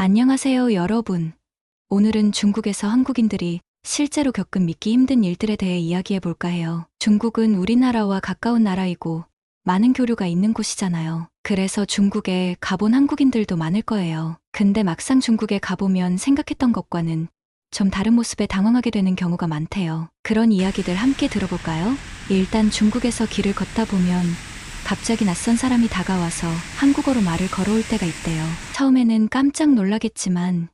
안녕하세요, 여러분. 오늘은 중국에서 한국인들이 실제로 겪은 믿기 힘든 일들에 대해 이야기해 볼까 해요. 중국은 우리나라와 가까운 나라이고 많은 교류가 있는 곳이잖아요. 그래서 중국에 가본 한국인들도 많을 거예요. 근데 막상 중국에 가보면 생각했던 것과는 좀 다른 모습에 당황하게 되는 경우가 많대요. 그런 이야기들 함께 들어볼까요? 일단 중국에서 길을 걷다 보면 갑자기 낯선 사람이 다가와서 한국어로 말을 걸어올 때가 있대요. 처음에는 깜짝 놀라겠지만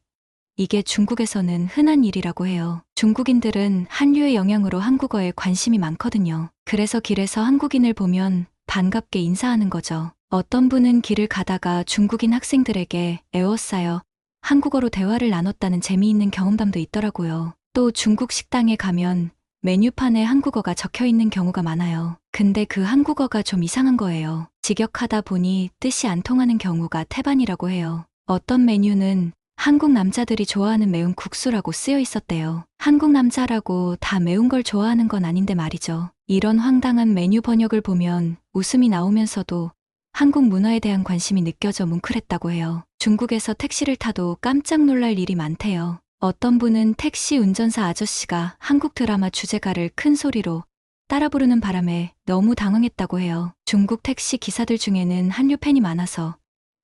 이게 중국에서는 흔한 일이라고 해요. 중국인들은 한류의 영향으로 한국어에 관심이 많거든요. 그래서 길에서 한국인을 보면 반갑게 인사하는 거죠. 어떤 분은 길을 가다가 중국인 학생들에게 에워싸여 한국어로 대화를 나눴다는 재미있는 경험담도 있더라고요. 또 중국 식당에 가면 메뉴판에 한국어가 적혀 있는 경우가 많아요. 근데 그 한국어가 좀 이상한 거예요. 직역하다 보니 뜻이 안 통하는 경우가 태반이라고 해요. 어떤 메뉴는 한국 남자들이 좋아하는 매운 국수라고 쓰여 있었대요. 한국 남자라고 다 매운 걸 좋아하는 건 아닌데 말이죠. 이런 황당한 메뉴 번역을 보면 웃음이 나오면서도 한국 문화에 대한 관심이 느껴져 뭉클했다고 해요. 중국에서 택시를 타도 깜짝 놀랄 일이 많대요. 어떤 분은 택시 운전사 아저씨가 한국 드라마 주제가를 큰 소리로 따라 부르는 바람에 너무 당황했다고 해요. 중국 택시 기사들 중에는 한류 팬이 많아서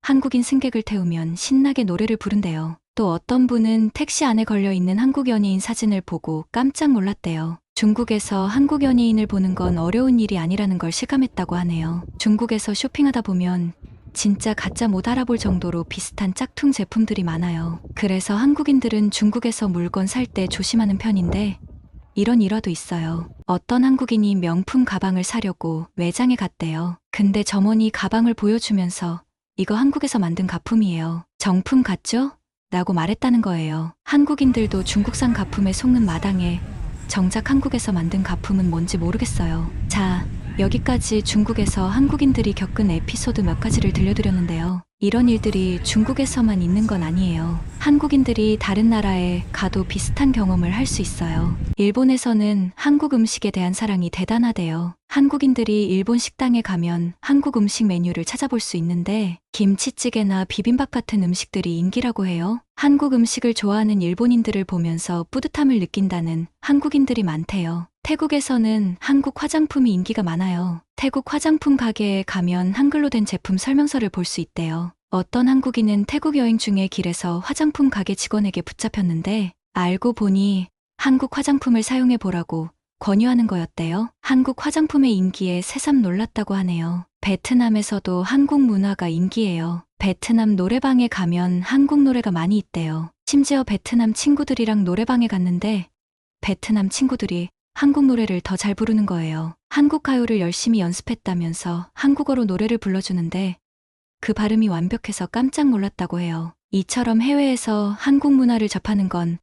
한국인 승객을 태우면 신나게 노래를 부른대요. 또 어떤 분은 택시 안에 걸려있는 한국 연예인 사진을 보고 깜짝 놀랐대요. 중국에서 한국 연예인을 보는 건 어려운 일이 아니라는 걸 실감했다고 하네요. 중국에서 쇼핑하다 보면 진짜 가짜 못 알아볼 정도로 비슷한 짝퉁 제품들이 많아요. 그래서 한국인들은 중국에서 물건 살 때 조심하는 편인데 이런 일화도 있어요. 어떤 한국인이 명품 가방을 사려고 매장에 갔대요. 근데 점원이 가방을 보여주면서 이거 한국에서 만든 가품이에요. 정품 같죠? 라고 말했다는 거예요. 한국인들도 중국산 가품에 속는 마당에 정작 한국에서 만든 가품은 뭔지 모르겠어요. 자, 여기까지 중국에서 한국인들이 겪은 에피소드 몇 가지를 들려드렸는데요. 이런 일들이 중국에서만 있는 건 아니에요. 한국인들이 다른 나라에 가도 비슷한 경험을 할 수 있어요. 일본에서는 한국 음식에 대한 사랑이 대단하대요. 한국인들이 일본 식당에 가면 한국 음식 메뉴를 찾아볼 수 있는데 김치찌개나 비빔밥 같은 음식들이 인기라고 해요. 한국 음식을 좋아하는 일본인들을 보면서 뿌듯함을 느낀다는 한국인들이 많대요. 태국에서는 한국 화장품이 인기가 많아요. 태국 화장품 가게에 가면 한글로 된 제품 설명서를 볼 수 있대요. 어떤 한국인은 태국 여행 중에 길에서 화장품 가게 직원에게 붙잡혔는데 알고 보니 한국 화장품을 사용해 보라고 권유하는 거였대요. 한국 화장품의 인기에 새삼 놀랐다고 하네요. 베트남에서도 한국 문화가 인기예요. 베트남 노래방에 가면 한국 노래가 많이 있대요. 심지어 베트남 친구들이랑 노래방에 갔는데 베트남 친구들이 한국 노래를 더 잘 부르는 거예요. 한국 가요를 열심히 연습했다면서 한국어로 노래를 불러주는데 그 발음이 완벽해서 깜짝 놀랐다고 해요. 이처럼 해외에서 한국 문화를 접하는 건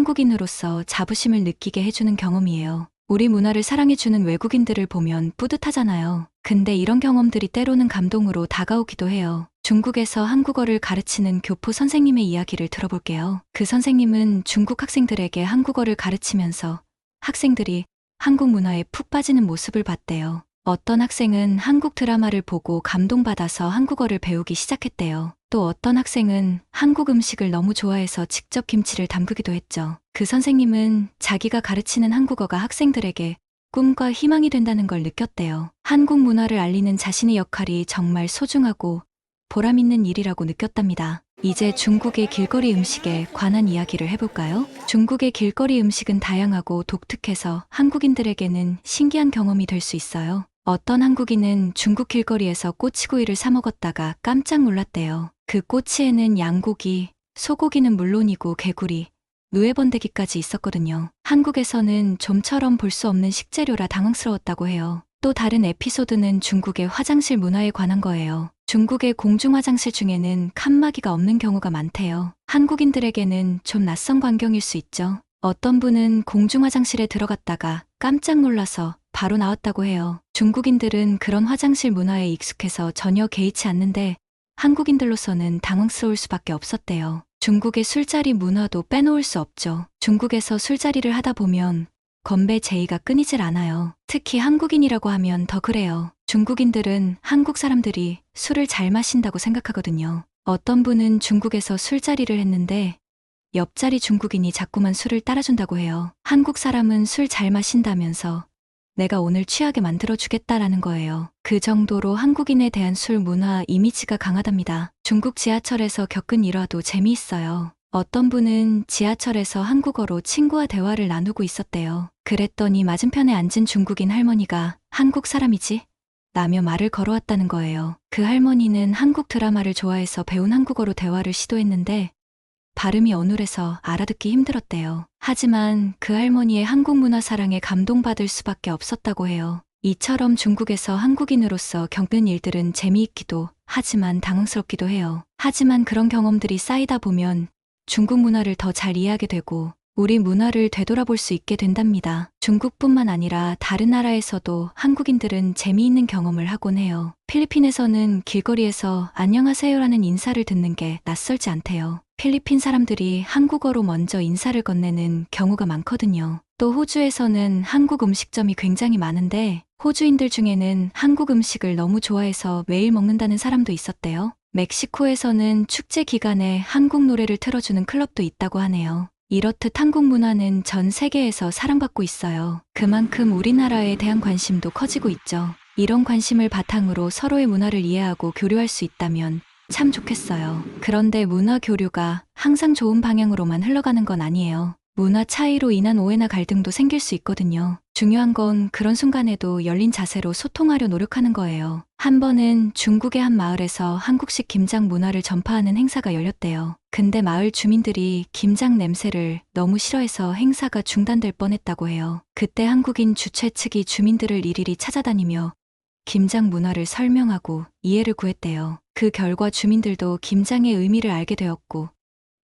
한국인으로서 자부심을 느끼게 해주는 경험이에요. 우리 문화를 사랑해주는 외국인들을 보면 뿌듯하잖아요. 근데 이런 경험들이 때로는 감동으로 다가오기도 해요. 중국에서 한국어를 가르치는 교포 선생님의 이야기를 들어볼게요. 그 선생님은 중국 학생들에게 한국어를 가르치면서 학생들이 한국 문화에 푹 빠지는 모습을 봤대요. 어떤 학생은 한국 드라마를 보고 감동받아서 한국어를 배우기 시작했대요. 또 어떤 학생은 한국 음식을 너무 좋아해서 직접 김치를 담그기도 했죠. 그 선생님은 자기가 가르치는 한국어가 학생들에게 꿈과 희망이 된다는 걸 느꼈대요. 한국 문화를 알리는 자신의 역할이 정말 소중하고 보람 있는 일이라고 느꼈답니다. 이제 중국의 길거리 음식에 관한 이야기를 해볼까요? 중국의 길거리 음식은 다양하고 독특해서 한국인들에게는 신기한 경험이 될 수 있어요. 어떤 한국인은 중국 길거리에서 꼬치구이를 사 먹었다가 깜짝 놀랐대요. 그 꼬치에는 양고기, 소고기는 물론이고 개구리, 누에번데기까지 있었거든요. 한국에서는 좀처럼 볼 수 없는 식재료라 당황스러웠다고 해요. 또 다른 에피소드는 중국의 화장실 문화에 관한 거예요. 중국의 공중 화장실 중에는 칸막이가 없는 경우가 많대요. 한국인들에게는 좀 낯선 광경일 수 있죠. 어떤 분은 공중 화장실에 들어갔다가 깜짝 놀라서 바로 나왔다고 해요. 중국인들은 그런 화장실 문화에 익숙해서 전혀 개의치 않는데 한국인들로서는 당황스러울 수밖에 없었대요. 중국의 술자리 문화도 빼놓을 수 없죠. 중국에서 술자리를 하다 보면 건배 제의가 끊이질 않아요. 특히 한국인이라고 하면 더 그래요. 중국인들은 한국 사람들이 술을 잘 마신다고 생각하거든요. 어떤 분은 중국에서 술자리를 했는데 옆자리 중국인이 자꾸만 술을 따라준다고 해요. 한국 사람은 술 잘 마신다면서 내가 오늘 취하게 만들어주겠다라는 거예요. 그 정도로 한국인에 대한 술 문화 이미지가 강하답니다. 중국 지하철에서 겪은 일화도 재미있어요. 어떤 분은 지하철에서 한국어로 친구와 대화를 나누고 있었대요. 그랬더니 맞은편에 앉은 중국인 할머니가 한국 사람이지? 라며 말을 걸어왔다는 거예요. 그 할머니는 한국 드라마를 좋아해서 배운 한국어로 대화를 시도했는데 발음이 어눌해서 알아듣기 힘들었대요. 하지만 그 할머니의 한국 문화 사랑에 감동받을 수밖에 없었다고 해요. 이처럼 중국에서 한국인으로서 겪는 일들은 재미있기도 하지만 당황스럽기도 해요. 하지만 그런 경험들이 쌓이다 보면 중국 문화를 더 잘 이해하게 되고 우리 문화를 되돌아볼 수 있게 된답니다. 중국뿐만 아니라 다른 나라에서도 한국인들은 재미있는 경험을 하곤 해요. 필리핀에서는 길거리에서 안녕하세요라는 인사를 듣는 게 낯설지 않대요. 필리핀 사람들이 한국어로 먼저 인사를 건네는 경우가 많거든요. 또 호주에서는 한국 음식점이 굉장히 많은데 호주인들 중에는 한국 음식을 너무 좋아해서 매일 먹는다는 사람도 있었대요. 멕시코에서는 축제 기간에 한국 노래를 틀어주는 클럽도 있다고 하네요. 이렇듯 한국 문화는 전 세계에서 사랑받고 있어요. 그만큼 우리나라에 대한 관심도 커지고 있죠. 이런 관심을 바탕으로 서로의 문화를 이해하고 교류할 수 있다면 참 좋겠어요. 그런데 문화 교류가 항상 좋은 방향으로만 흘러가는 건 아니에요. 문화 차이로 인한 오해나 갈등도 생길 수 있거든요. 중요한 건 그런 순간에도 열린 자세로 소통하려 노력하는 거예요. 한 번은 중국의 한 마을에서 한국식 김장 문화를 전파하는 행사가 열렸대요. 근데 마을 주민들이 김장 냄새를 너무 싫어해서 행사가 중단될 뻔했다고 해요. 그때 한국인 주최 측이 주민들을 일일이 찾아다니며 김장 문화를 설명하고 이해를 구했대요. 그 결과 주민들도 김장의 의미를 알게 되었고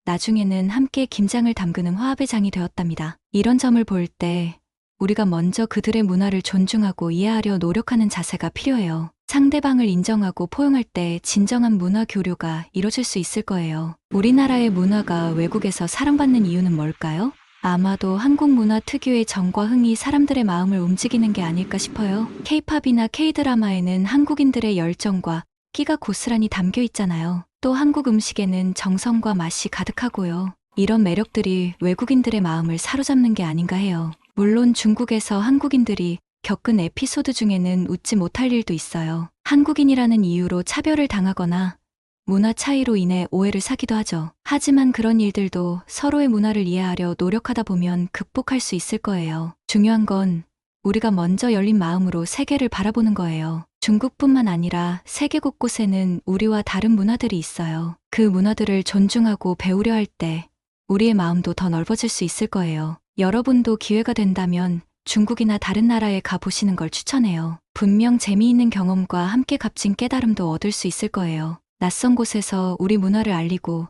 나중에는 함께 김장을 담그는 화합의 장이 되었답니다. 이런 점을 볼 때 우리가 먼저 그들의 문화를 존중하고 이해하려 노력하는 자세가 필요해요. 상대방을 인정하고 포용할 때 진정한 문화 교류가 이뤄질 수 있을 거예요. 우리나라의 문화가 외국에서 사랑받는 이유는 뭘까요? 아마도 한국 문화 특유의 정과 흥이 사람들의 마음을 움직이는 게 아닐까 싶어요. K-팝이나 K-드라마에는 한국인들의 열정과 끼가 고스란히 담겨 있잖아요. 또 한국 음식에는 정성과 맛이 가득하고요. 이런 매력들이 외국인들의 마음을 사로잡는 게 아닌가 해요. 물론 중국에서 한국인들이 겪은 에피소드 중에는 웃지 못할 일도 있어요. 한국인이라는 이유로 차별을 당하거나 문화 차이로 인해 오해를 사기도 하죠. 하지만 그런 일들도 서로의 문화를 이해하려 노력하다 보면 극복할 수 있을 거예요. 중요한 건 우리가 먼저 열린 마음으로 세계를 바라보는 거예요. 중국뿐만 아니라 세계 곳곳에는 우리와 다른 문화들이 있어요. 그 문화들을 존중하고 배우려 할 때 우리의 마음도 더 넓어질 수 있을 거예요. 여러분도 기회가 된다면 중국이나 다른 나라에 가보시는 걸 추천해요. 분명 재미있는 경험과 함께 값진 깨달음도 얻을 수 있을 거예요. 낯선 곳에서 우리 문화를 알리고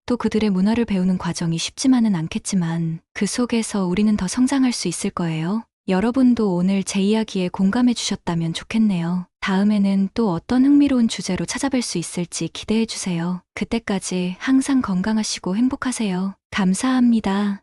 또 그들의 문화를 배우는 과정이 쉽지만은 않겠지만 그 속에서 우리는 더 성장할 수 있을 거예요. 여러분도 오늘 제 이야기에 공감해 주셨다면 좋겠네요. 다음에는 또 어떤 흥미로운 주제로 찾아뵐 수 있을지 기대해 주세요. 그때까지 항상 건강하시고 행복하세요. 감사합니다.